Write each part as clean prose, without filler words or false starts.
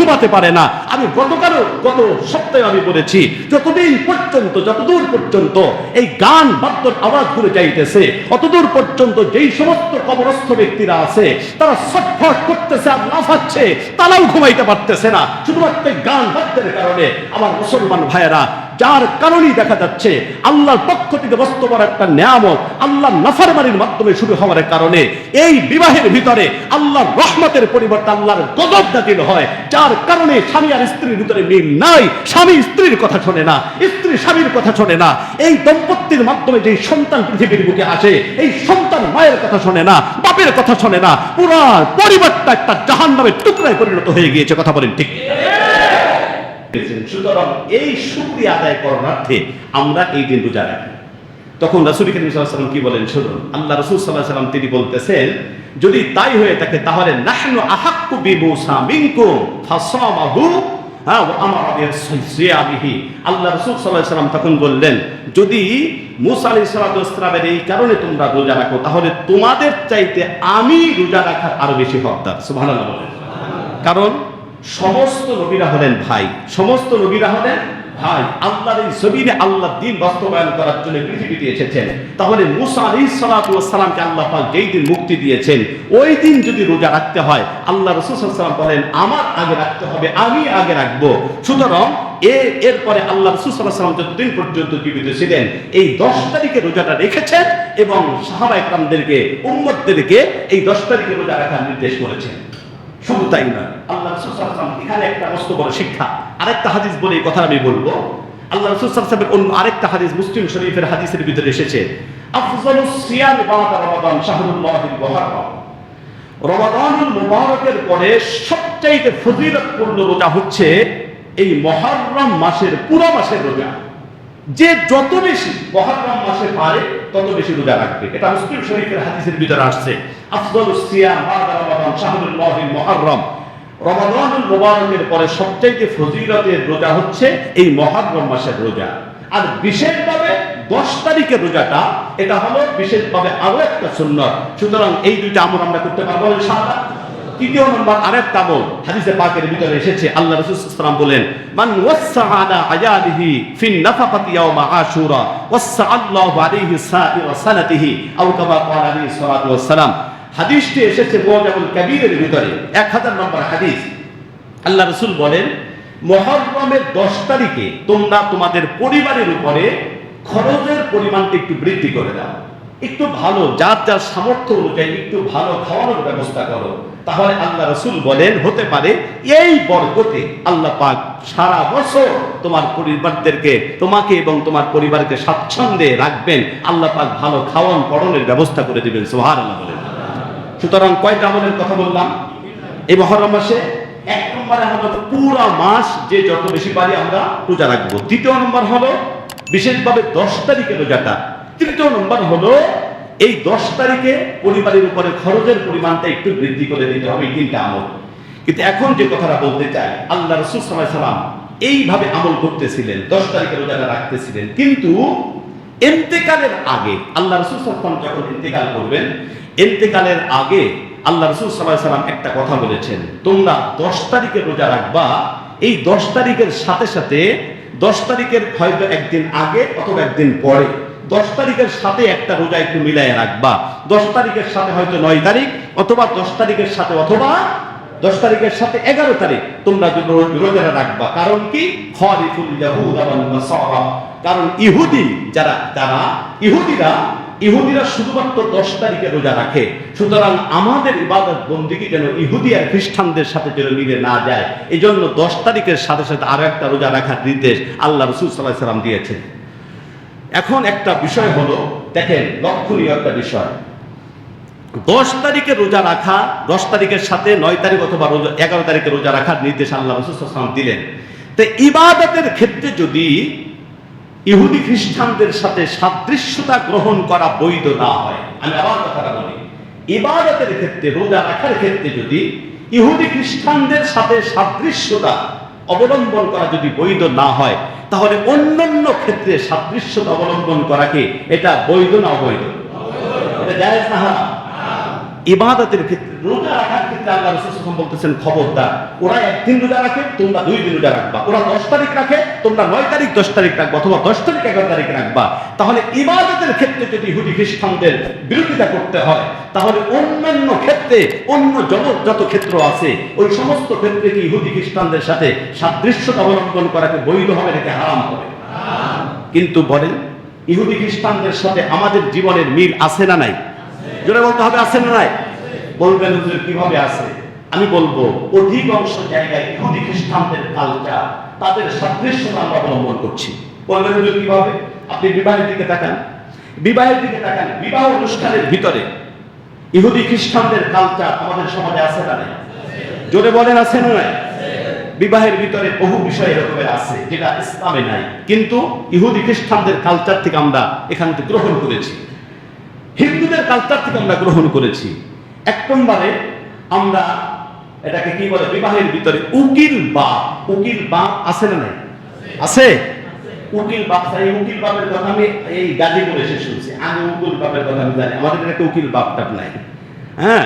ঘুমাতে পারে না। আমি গত সপ্তাহে আমি বলেছি, যতদূর পর্যন্ত এই গান বাদ্যর আওয়াজ ঘুরে যাইতেছে, অতদূর পর্যন্ত যেই সমস্ত কবরস্থ ব্যক্তিরা আছে তারা ছটফট করতেছে আর লাফাচ্ছে, তারাও ঘুমাইতে পারতেছে না, শুধুমাত্র গান বাদ্যের কারণে। আমার মুসলমান ভাইয়েরা, যার কারণেই দেখা যাচ্ছে আল্লাহর পক্ষ থেকে বাস্তবর একটা নিয়ামত আল্লাহর নাফরমানির মাধ্যমে শুরু হওয়ার কারণে এই বিবাহের ভিতরে আল্লাহর রহমতের পরিবর্তে আল্লাহর গজব নাযিল হয়, যার কারণে স্বামী আর স্ত্রীর ভিতরে মিল নাই। স্বামী স্ত্রীর কথা শোনে না, স্ত্রী স্বামীর কথা শোনে না। এই দম্পতির মাধ্যমে যে সন্তান পৃথিবীর বুকে আসে, এই সন্তান মায়ের কথা শোনে না, বাপের কথা শোনে না। পুরো পরিবারটা একটা জাহান্নামের টুকরায় পরিণত হয়ে গিয়েছে। কথা বলেন ঠিক? সুতরাং এই শুকরিয়া আদায় করণার্থে আমরা এই দিন রোজা রাখি। তখন রাসূল করিম সাল্লাল্লাহু আলাইহি ওয়াসাল্লাম কি বলেন শুনুন। আল্লাহ রাসূল সাল্লাল্লাহু আলাইহি ওয়াসাল্লাম তিনি বলতেছেন, যদি তাই হয়ে থাকে তাহলে নাহনু আহাক্কু বিমূসা মিনকুম ফাসামাহু ওয়া আমারা বিসিয়ামিহি। আল্লাহ রাসূল সাল্লাল্লাহু আলাইহি ওয়াসাল্লাম তখন বললেন, যদি মূসা আলাইহিস সালামের এই কারণে তোমরা রোজা রাখো, তাহলে তোমাদের চাইতে আমি রোজা রাখার আরো বেশি হকদার। সুবহানাল্লাহ বলেন। কারণ সমস্ত নবীরা হলেন ভাই, সমস্ত নবীরা হলেন ভাই। আল্লাহর এই জমিনে আল্লাহর দ্বীন বাস্তবায়ন করার জন্য পৃথিবীতে এসেছেন। তাহলে মূসা আলাইহিস সালামকে আল্লাহ পাক যেই দিন মুক্তি দিয়েছেন, ওই দিন যদি রোজা রাখতে হয়, আল্লাহ রাসূল সাল্লাল্লাহু আলাইহি ওয়াসাল্লাম বলেন আমার আগে রাখতে হবে, আমি আগে রাখবো। সুতরাং এরপরে আল্লাহ রাসূল সাল্লাল্লাহু আলাইহি ওয়াসাল্লাম যতদিন পর্যন্ত জীবিত ছিলেন এই 10 তারিখে রোজাটা রেখেছেন এবং সাহাবায়ে কেরামদেরকে, উম্মতদেরকে এই 10 তারিখে রোজা রাখার নির্দেশ করেছেন। শুধু তাই নয়, আল্লাহ রাসূল সাল্লাল্লাহু আলাইহি ওয়াসাল্লাম এখানে একটা মস্ত বড় শিক্ষা। আরেকটা হাদিস বলে এই কথা আমি বলবো। আল্লাহ রাসূল সাল্লাল্লাহু আলাইহি ওয়াসাল্লামের অন্য আরেকটা হাদিস মুসলিম শরীফের হাদিসের ভিতরে এসেছে, আফযালুস সিয়াম বা'দা রমাদান শাহরুল্লাহিল মুহাররম। রমাদানুল মুবারকের পরে সবচেয়ে ফজিলতপূর্ণ রোজা হচ্ছে এই মুহররম মাসের পুরো মাসের রোজা। যে যত বেশি মুহররম মাসে পারে তত বেশি রোজা রাখবে। এটা মুসলিম শরীফের হাদিসের ভিতরে আসছে, আফযালুস সিয়াম বা'দা রমাদান শাহরুল্লাহিল মুহাররম। রমাদানুল মুবারকের পরে সবচেয়ে ফজিলতের রোজা হচ্ছে এই মুহররম মাসের রোজা। আর বিশেষভাবে 10 তারিখের রোজাটা, এটা হলো বিশেষভাবে আরো একটা সুন্নাত। সুতরাং এই দুইটা আমল আমরা করতে পারবো ইনশাআল্লাহ। তৃতীয় নম্বর আরেকটা আমল হাদিসে পাকের ভিতরে এসেছে, আল্লাহ রাসূল সাল্লাল্লাহু আলাইহি ওয়াসাল্লাম বলেন, মান ওয়াসসা আলা আয়ালিহি ফিন নাফাকাতি ইয়াওমা আশুরা ওয়াসসা আল্লাহু আলাইহি সাইরা সানাতিহি আও কামা ক্বালা আলাইহিস সালাতু ওয়াস সালাম। হাদিসটি এসেছে মুআজামুল কাবীরের ভিতরে 1000 নম্বর হাদিস। আল্লাহ রাসূল বলেন, মুহররমের 10 তারিখে তোমরা তোমাদের পরিবারের উপরে খরচের পরিমাণটা একটু বৃদ্ধি করে দাও। একটু ভালো, যার যার সামর্থ্য অনুযায়ী একটু ভালো খাওয়ানোর ব্যবস্থা করো। তাহলে আল্লাহ রাসূল বলেন, হতে পারে এই বরকতে আল্লাহ পাক সারা বছর তোমার পরিবারদেরকে, তোমাকে এবং তোমার পরিবারকে স্বাচ্ছন্দ্যে রাখবেন। আল্লাহ পাক ভালো খাওয়ান পড়নের ব্যবস্থা করে দিবেন। সুবহানাল্লাহ বলেন। সুতরাং কয়টা আমলের কথা বললাম এই মুহররম মাসে? 1 নম্বরে হলো পুরো মাস যে যত বেশি পারি আমরা রোজা রাখবো। দ্বিতীয় নম্বর হলো বিশেষভাবে 10 তারিখে রোজাটা। তৃতীয় নম্বর হলো এই 10 তারিখে পরিবারের উপরে খরচের পরিমাণটা একটু বৃদ্ধি করে দিতে হবে। এই 3টা আমল। কিন্তু এখন যে কথাটা বলতে চাই, আল্লাহ রাসূল সাল্লাল্লাহু আলাইহি ওয়াসাল্লাম এইভাবে আমল করতেছিলেন, 10 তারিখে রোজাটা রাখতেছিলেন। কিন্তু ইন্তেকালের আগে আল্লাহ রাসূল সাল্লাল্লাহু আলাইহি ওয়াসাল্লাম যখন ইন্তেকাল করবেন, ইন্তেকালের আগে আল্লাহ রাসূল সাল্লাল্লাহু আলাইহি ওয়াসাল্লাম একটা কথা বলেছেন, তোমরা 10 তারিখে রোজা রাখবা। এই 10 তারিখের সাথে সাথে 10 তারিখের হয়তো একদিন আগে অথবা একদিন পরে 10 তারিখের সাথে একটা রোজা একটু মিলায় রাখবা। 10 তারিখের সাথে হয়তো 9 তারিখ, অথবা 10 তারিখের সাথে, অথবা 10 তারিখের সাথে 11 তারিখ তোমরা রোজাটা রাখবা। কারণ কি? খালিফুল ইয়াহুদা ওয়ান নাসারা। কারণ ইহুদিরা শুধুমাত্র 10 তারিখে রোজা রাখে। সুতরাং আমাদের ইবাদত বন্দেগী যেন ইহুদি আর খ্রিস্টানদের সাথে যেন মিলে না যায়, এই জন্য 10 তারিখের সাথে সাথে আরো একটা রোজা রাখার নির্দেশ আল্লাহ রাসূল সাল্লাল্লাহু আলাইহি ওয়াসাল্লাম দিয়েছেন। এখন একটা বিষয় হলো, দেখেন লক্ষণীয় একটা বিষয়, 10 তারিখে রোজা রাখা, 10 তারিখের সাথে 9 তারিখ অথবা 11 তারিখে রোজা রাখার নির্দেশ আল্লাহ রাসূল সাল্লাল্লাহু আলাইহি ওয়াসাল্লাম দিলেন। তো ইবাদতের ক্ষেত্রে যদি ইহুদি খ্রিস্টানদের সাথে সাদৃশ্যতা গ্রহণ করা বৈধ না হয়, আমি আবার কথাটা বলি, ইবাদতের ক্ষেত্রে, রোজা রাখার ক্ষেত্রে যদি ইহুদি খ্রিস্টানদের সাথে সাদৃশ্যতা অবলম্বন করা যদি বৈধ না হয়, তাহলে অন্যান্য ক্ষেত্রে সাদৃশ্যতা অবলম্বন করাকে এটা বৈধ না অবৈধ? এটা জায়েজ না হারাম? ইবাদতের ক্ষেত্রে, রোজা রাখার ক্ষেত্রে হাদিসে আল্লাহ রাসূল সাল্লাল্লাহু আলাইহি ওয়াসাল্লাম বলতেছেন, খবরদার, ওরা 1 দিন রোজা রাখে, তোমরা 2 দিন রোজা রাখবা। ওরা 10 তারিখ রাখে, তোমরা 9 তারিখ 10 তারিখ রাখবা, অথবা 10 তারিখ 11 তারিখ রাখবা। তাহলে ইবাদতের ক্ষেত্রে যদি ইহুদি খ্রিস্টানদের বিরোধিতা করতে হয়, তাহলে অন্যান্য ক্ষেত্রে, অন্য যত ক্ষেত্র আছে, ওই সমস্ত ক্ষেত্রে কি ইহুদি খ্রিস্টানদের সাথে সাদৃশ্যতা অবলম্বন করাকে বৈধ হবে, নাকি হারাম হবে? কিন্তু বলেন, ইহুদি খ্রিস্টানদের সাথে আমাদের জীবনের মিল আছে না নাই? জোরে বলতে হবে, আছে না নাই? বলবেন হুজুর কিভাবে আছে? আমি বলবো, অধিকাংশ জায়গায় ইহুদি খ্রিস্টানদের কালচার, তাদের সাদৃশ্যতা আমরা অবলম্বন করছি। বলবেন হুজুর কিভাবে? আপনি বিবাহের দিকে তাকান, বিবাহ অনুষ্ঠানের ভিতরে ইহুদি খ্রিস্টানদের কালচার আমাদের সমাজে আছে না নাই? জোরে বলেন, আছে না নাই? বিবাহের ভিতরে বহু বিষয় এরকমের আছে যেটা ইসলামে নাই, কিন্তু ইহুদি খ্রিস্টানদের কালচার থেকে আমরা এখান থেকে গ্রহণ করেছি, হিন্দুদের কালচার থেকে আমরা গ্রহণ করেছি। 1 নম্বরে আমরা এটাকে কি বলে, বিবাহের ভিতরে উকিল বাপ আছে না নাই? আছে। উকিল বাপ, এই উকিল বাপের কথা আমি এই গাজীপুরে এসে শুনছি। আমি উকিল বাপের কথা আমি জানি, আমাদের একটা উকিল বাপটা নাই। হ্যাঁ,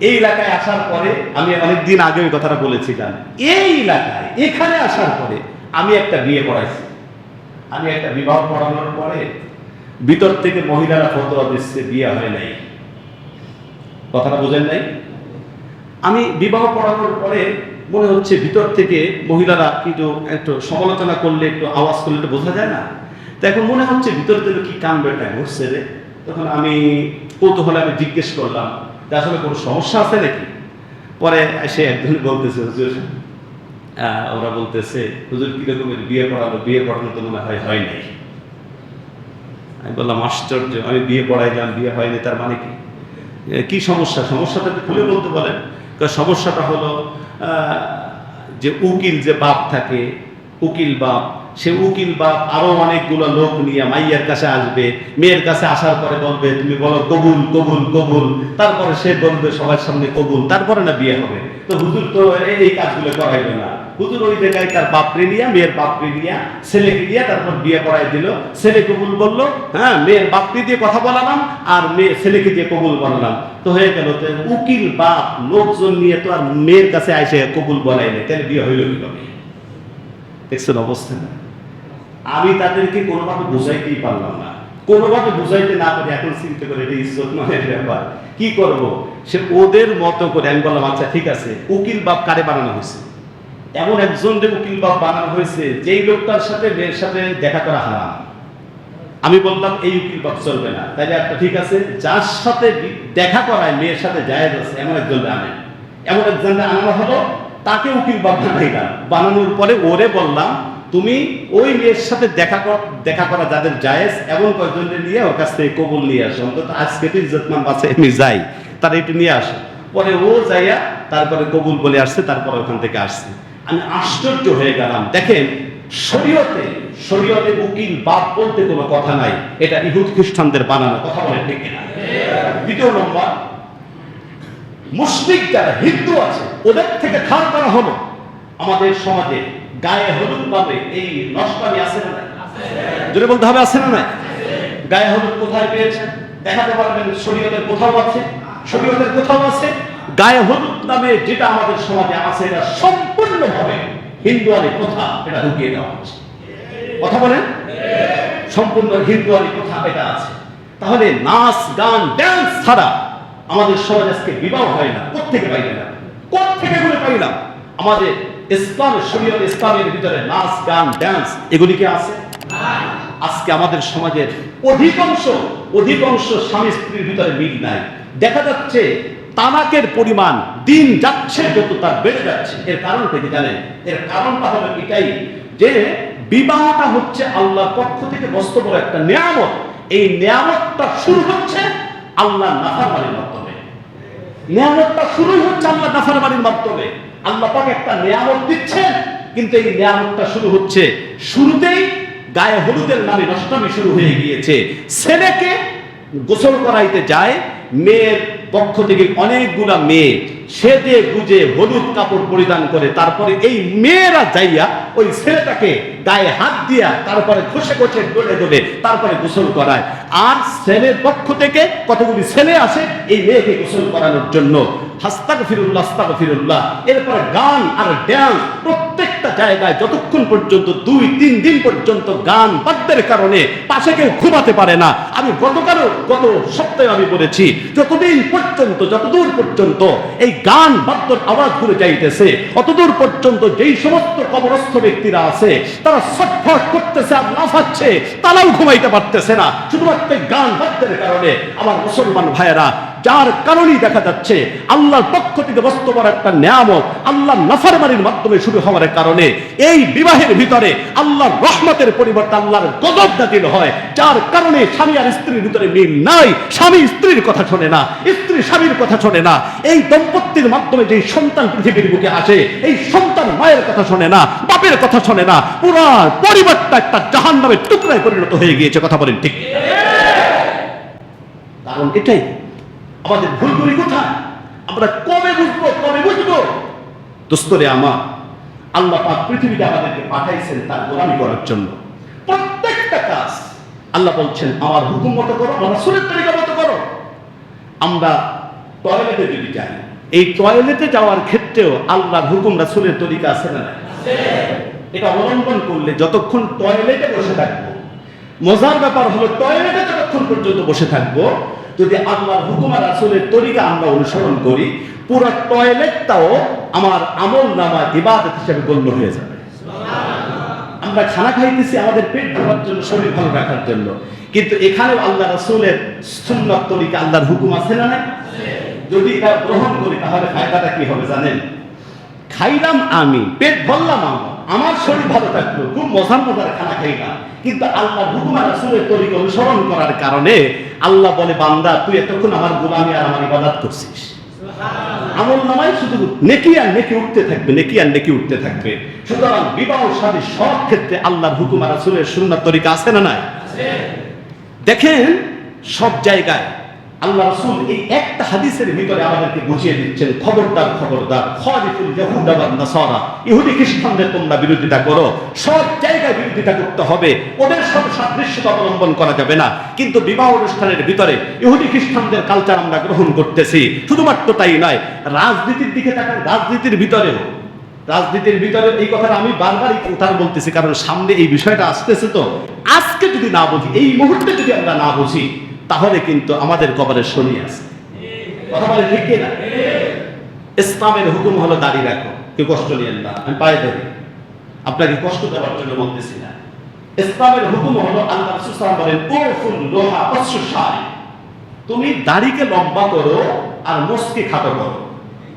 এই এলাকায় আসার পরে আমি অনেকদিন আগে ওই কথাটা বলেছিলাম, এই এলাকায় এখানে আসার পরে আমি একটা বিয়ে পড়াইছি। আমি একটা বিবাহ পড়ানোর পরে ভিতর থেকে মহিলারা ফতোয়া দিচ্ছে বিয়ে হয় নাই। কথাটা বোঝেন নাই? আমি বিবাহ পড়ানোর পরে মনে হচ্ছে ভিতর থেকে মহিলারা কিন্তু একটু সমালোচনা করলে, একটু আওয়াজ করলে একটু বোঝা যায় না। তো এখন মনে হচ্ছে ভিতর থেকে কি কাণ্ডটা ঘটছে রে। তখন আমি কৌতূহলে আমি জিজ্ঞেস করলাম যে আসলে কোনো সমস্যা আছে নাকি? পরে সে একজন বলতেছে, হুজুর ওরা বলতেছে, হুজুর কিরকমের বিয়ে পড়ানো তো মনে হয় নাই। আমি বললাম আশ্চর্য, আমি বিয়ে পড়াইলাম, বিয়ে হয়নি, তার মানে কি সমস্যা? সমস্যাটা একটু খুলে বলতে বলেন। সমস্যাটা হলো যে উকিল যে বাপ থাকে, উকিল বাপ, সে উকিল বাপ আরো অনেকগুলো লোক নিয়ে মাইয়ের কাছে আসবে, মেয়ের কাছে আসার পরে বলবে তুমি বলো কবুল কবুল কবুল, তারপরে সে বলবে সবার সামনে কবুল, তারপরে না বিয়ে হবে। তো হুজুর তো এই কাজগুলো করাইবে না। হুজুর ওই জায়গায় তার বাপরে নিয়ে, মেয়ের বাপরে নিয়ে, ছেলেকে দিয়ে তারপর বিয়ে করাই দিল। ছেলে কবুল বললো, হ্যাঁ, মেয়ের বাপকে দিয়ে কথা বলালাম, আর ছেলেকে দিয়ে কবুল বলালাম, তো হয়ে গেল। তো উকিল বাপ লোকজন নিয়ে তো আর মেয়ের কাছে আইসে কবুল বলাই নেই, তাহলে বিয়ে হইল কিভাবে? দেখছেন অবস্থা? আমি তাদেরকে কোনোভাবে বুঝাইতেই পারলাম না, কোনোভাবে বুঝাইতে না পারি। এখন চিন্তা করে এটা ইজ্জত মানের ব্যাপার, কি করব? সে ওদের মতো করে আমি বললাম আচ্ছা ঠিক আছে, উকিল বাপ কারে বানানো হয়েছে? এমন একজন যে উকিল বাপ বানানো হয়েছে যেই লোকটার সাথে মেয়ের সাথে দেখা করা হারাম। আমি বললাম এই উকিল বাপ চলবে না। তাইলে একটা ঠিক আছে, যার সাথে দেখা করায় মেয়ের সাথে জায়েজ আছে এমন একজন আনেন। এমন একজন আনানো হলো, তাকে উকিল বাপ বানাইলাম। বানানোর পরে ওরে বললাম তুমি ওই মেয়ের সাথে দেখা করা যাদের জায়েজ এমন কয়েকজনের নিয়ে ওর কাছ থেকে কবুল নিয়ে আসো, অন্তত আজকে তো ইজ্জতমান বাঁচে আমি যাই, তার একটু নিয়ে আসো। পরে ও যাইয়া তারপরে কবুল বলে আসছে, তারপরে ওখান থেকে আসছে। আমি আশ্চর্য হয়ে গেলাম। দেখেন, শরীয়তে উকিল বাপ বলতে কোনো কথা নাই, এটা ইহুদ খ্রিস্টানদের বানানো কথা, বলে ঠিক না? 2 নম্বর, মুশরিক যারা হিন্দু আছে ওদের থেকে ধার করা হলো আমাদের সমাজে গায়ে হলুদ ভাবে এই নষ্টামি আছে না নাই? জোরে বলতে হবে, আছে না নাই? গায়ে হলুদ কোথায় পেয়েছেন দেখাতে পারবেন? শরীয়তের কোথাও আছে? শরীয়তের কোথাও আছে? গায়ে হলুদ নামে যেটা আমাদের সমাজে আছে, এটা সম্পূর্ণভাবে হিন্দুয়ানি প্রথা, এটা ঢুকিয়ে দেওয়া হচ্ছে। কথা বলেন, সম্পূর্ণ হিন্দুয়ানি প্রথা এটা আছে। তাহলে নাচ গান ড্যান্স ছাড়া আমাদের সমাজ আজকে বিবাহ হয় না। কোত্থেকে পাইলাম? কোত্থেকে গুলো পাইলাম? আমাদের ইসলামের শরীয়ত, ইসলামের ভিতরে নাচ গান ড্যান্স এগুলি কি আছে? আজকে আমাদের সমাজের অধিকাংশ স্বামী স্ত্রীর ভিতরে মিল নাই। দেখা যাচ্ছে তালাকের পরিমাণ দিন যাচ্ছে যত তার বেড়ে যাচ্ছে। এর কারণটা কি জানেন? এর কারণটা হলো এটাই যে বিবাহটা হচ্ছে আল্লাহর পক্ষ থেকে মস্ত বড় একটা নিয়ামত। এই নিয়ামতটা শুরু হচ্ছে আল্লাহর নাফরমানির মাধ্যমে। নিয়ামতটা শুরুই হচ্ছে আল্লাহর নাফরমানির মাধ্যমে। আল্লাহ পাক একটা নিয়ামত দিচ্ছেন, কিন্তু এই নিয়ামতটা শুরু হচ্ছে শুরুতেই গায়ে হলুদের নামে নষ্টামি শুরু হয়ে গিয়েছে। ছেলেকে গোসল করাইতে যায়, মেয়ের পক্ষ থেকে অনেকগুলা মেয়ে সেজে গুজে হলুদ কাপড় পরিধান করে তারপরে এই মেয়েরা যাইয়া ওই ছেলেটাকে গায়ে হাত দিয়া তারপরে ঘষে ঘষে ডলে ডলে তারপরে গোসল করায়। আর ছেলের পক্ষ থেকে কতগুলি ছেলে আসে এই মেয়েকে গোসল করানোর জন্য। আস্তাগফিরুল্লাহ আস্তাগফিরুল্লাহ। এরপরে গান আর ড্যান্স প্রত্যেকটা জায়গায় যতক্ষণ পর্যন্ত 2-3 দিন পর্যন্ত গান বাদ্যের কারণে পাশে কেউ ঘুমাতে পারে না। আমি গত সপ্তাহে আমি বলেছি যতদূর পর্যন্ত এই গান বাদ্যর আওয়াজগুলো যাইতেছে অতদূর পর্যন্ত যেই সমস্ত কবরস্থ ব্যক্তিরা আছে তারা ছটফট করতেছে আর লাফাচ্ছে, তারাও ঘুমাইতে পারতেছে না শুধুমাত্র গান বাদ্যের কারণে। আমার মুসলমান ভাইয়েরা, যার কারণেই দেখা যাচ্ছে আল্লাহর পক্ষ থেকে বস্তবর একটা নিয়ামত আল্লাহর নাফরমানির মাধ্যমে শুরু হওয়ার কারণে এই বিবাহের ভিতরে আল্লাহর রহমতের পরিবর্তে আল্লাহর গজব নাযিল হয়। যার কারণে স্বামী আর স্ত্রীর ভিতরে মিল নাই, স্বামী স্ত্রীর কথা শোনে না, স্ত্রী স্বামীর কথা শোনে না। এই দম্পতির মাধ্যমে যে সন্তান পৃথিবীর বুকে আসে এই সন্তান মায়ের কথা শোনে না, বাপের কথা শোনে না। পুরো পরিবারটা একটা জাহান্নামের টুকরায় পরিণত হয়ে গিয়েছে। কথা বলেন ঠিক? কারণ এটাই আমাদের ভুলগুলি কোথায়, আমরা কবে বুঝবো? দোস্তরে আমার, আল্লাহ পাক পৃথিবীতে আমাদেরকে পাঠাইছেন তার গোলামি করার জন্য। প্রত্যেকটা কাজ আল্লাহ বলছেন আমার হুকুম মতো করো, আমার রাসূলের তরিকা মতো করো। আমরা টয়লেটে যদি যাই, এই টয়লেটে যাওয়ার ক্ষেত্রেও আল্লাহর হুকুম রাসূলের তরিকা আছে না? এটা অবলম্বন করলে যতক্ষণ টয়লেটে বসে থাকবো, মজার ব্যাপার হলো টয়লেটে যতক্ষণ পর্যন্ত বসে থাকবো যদি আল্লাহর হুকুম আর রাসূলের তরিকা আমরা অনুসরণ করি, পুরো টয়লেটটাও আমার আমলনামা ইবাদত হিসেবে গণ্য হয়ে যাবে। আমরা খানা খাইতেছি আমাদের পেট ভরার জন্য, শরীর ভালো রাখার জন্য, কিন্তু এখানেও আল্লাহ রাসূলের সুন্নাত তরিকা আল্লাহর হুকুম আছে না? যদি এটা গ্রহণ করি তাহলে ফায়দাটা কি হবে জানেন? খাইলাম আমি, পেট ভরলাম আমার শরীর ভালো থাকলো, খুব মজার খানা খাইলাম, কিন্তু আল্লাহর হুকুম আর রাসূলের তরিকা অনুসরণ করার কারণে আল্লাহ বলে বান্দা তুই এতক্ষণ আমার গোলামি আর আমার ইবাদত করছিস। আমলনামায় শুধু নেকি আর নেকি উঠতে থাকবে, নেকি আর নেকি উঠতে থাকবে। সুতরাং বিবাহ শাদী সব ক্ষেত্রে আল্লাহর হুকুম আর রাসূলের সুন্নাত তরিকা আছে না নাই? দেখেন সব জায়গায় আল্লাহ রাসূল এই একটা হাদিসের ভিতরে আমাদেরকে বুঝিয়ে দিচ্ছেন, খবরদার খালিফুল ইয়াহুদা ওয়ান নাসারা, ইহুদি খ্রিস্টানদের তোমরা বিরোধিতা করো। সব জায়গায় বিরোধিতা করতে হবে, ওদের সব সাদৃশ্যতা অবলম্বন করা যাবে না। কিন্তু বিবাহ অনুষ্ঠানের ভিতরে ইহুদি খ্রিস্টানদের কালচার আমরা গ্রহণ করতেছি। শুধুমাত্র তাই নয়, রাজনীতির দিকে তাকান, রাজনীতির ভিতরে এই কথাটা আমি বারবার বলতেছি, কারণ সামনে এই বিষয়টা আসতেছে। তো আজকে যদি না বুঝি, এই মুহূর্তে যদি আমরা না বুঝি, তাহলে কিন্তু আমাদের কবরে শনি আছে। কথা বলে ঠিক না? ইসলামের হুকুম হলো দাড়ি রাখো, কেউ কষ্ট নিয়েন না, আমি পায়ে ধরি, আপনাকে কষ্ট দেওয়ার জন্য বলতেছি না। ইসলামের হুকুম হলো আল্লাহ রাসূল সাল্লাল্লাহু আলাইহি ওয়াসাল্লাম বলেন উরফুল লোহা অসুশাই, তুমি দাড়িকে লম্বা করো আর মোচকে খাটো করো।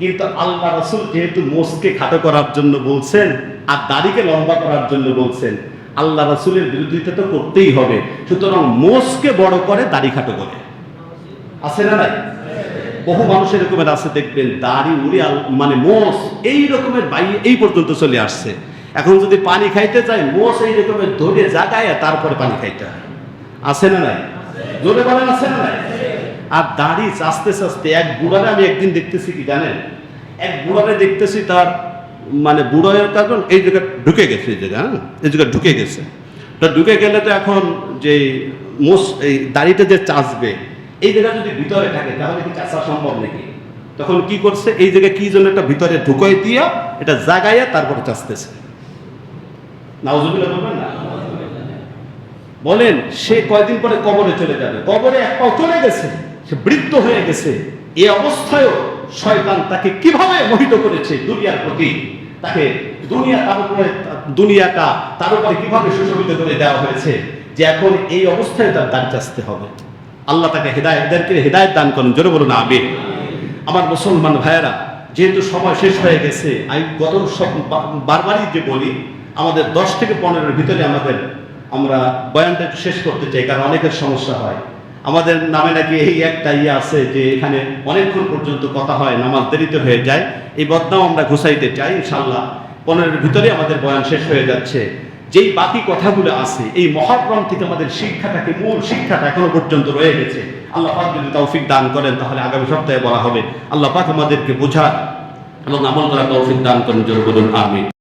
কিন্তু আল্লাহ রাসূল যেহেতু মোচকে খাটো করার জন্য বলছেন আর দাড়িকে লম্বা করার জন্য বলছেন, আল্লাহ রাসূলের বিরোধিতা তো করতেই হবে। সুতরাং মোচকে বড় করে দাড়ি খাটো করে, আছে না নাই? বহু মানুষ এরকমের আছে, দেখবেন দাড়ি উড়ে মানে মোচ এই রকমের এই পর্যন্ত চলে আসছে। এখন যদি পানি খাইতে চাই, মোচ এই রকমের ধরে জাগায় তারপরে পানি খাইতে হয়। আছে না নাই? জোরে বলেন আছে না নাই? আর দাড়ি আস্তে আস্তে এক বুড়ারে আমি একদিন দেখতেছি, কি জানেন, এক বুড়ারে দেখতেছি তার মানে বুড়োয়ের কারণ এই জায়গায় ঢুকে গেছে, এই জায়গায় ঢুকে গেছে। তো ঢুকে গেলে তো এখন যে এই দাড়িটা যে চাষবে, এই জায়গা যদি ভিতরে থাকে তাহলে কি চাষা সম্ভব নাকি? তখন কি করছে, এই জায়গায় কি জন্য একটা ভিতরে ঢুকাই দিয়া এটা জাগাইয়া তারপরে চাষতেছে। নাউজুবিল্লাহ বলবেন না? বলেন সে কয়দিন পরে কবরে চলে যাবে, কবরে এক পাও চলে গেছে, সে বৃদ্ধ হয়ে গেছে। এই অবস্থায়ও শয়তান তাকে কিভাবে মোহিত করেছে দুনিয়ার প্রতি, তাকে দুনিয়াটা তার উপরে কিভাবে সুশোভিত করে দেওয়া হয়েছে যে এখন এই অবস্থায় তার দাঁড় চাচতে হবে। আল্লাহ তাকে হেদায়েত দান করেন, জোরে বলুন আমিন। আমার মুসলমান ভাইয়েরা, যেহেতু সময় শেষ হয়ে গেছে, আমি গত বারবারই যে বলি আমাদের 10 থেকে 15-এর ভিতরে আমরা বয়ানটা একটু শেষ করতে চাই, কারণ অনেকের সমস্যা হয়। আমাদের নামে নাকি এই একটা আছে যে এখানে অনেকক্ষণ পর্যন্ত কথা হয়, নামাজ দেরিতে হয়ে যায়। এই বদনাম আমরা ঘুষাইতে চাই। ইনশাআল্লাহ 15-এর ভিতরে আমাদের বয়ান শেষ হয়ে যাচ্ছে। যেই বাকি কথাগুলো আছে এই মুহররম থেকে আমাদের শিক্ষাটাকে, মূল শিক্ষাটা এখনো পর্যন্ত রয়ে গেছে। আল্লাহ পাক যদি তৌফিক দান করেন তাহলে আগামী সপ্তাহে বলা হবে। আল্লাহ পাক আমাদেরকে বোঝার এবং আমল করার তৌফিক দান করেন, জোরে বলুন আমিন।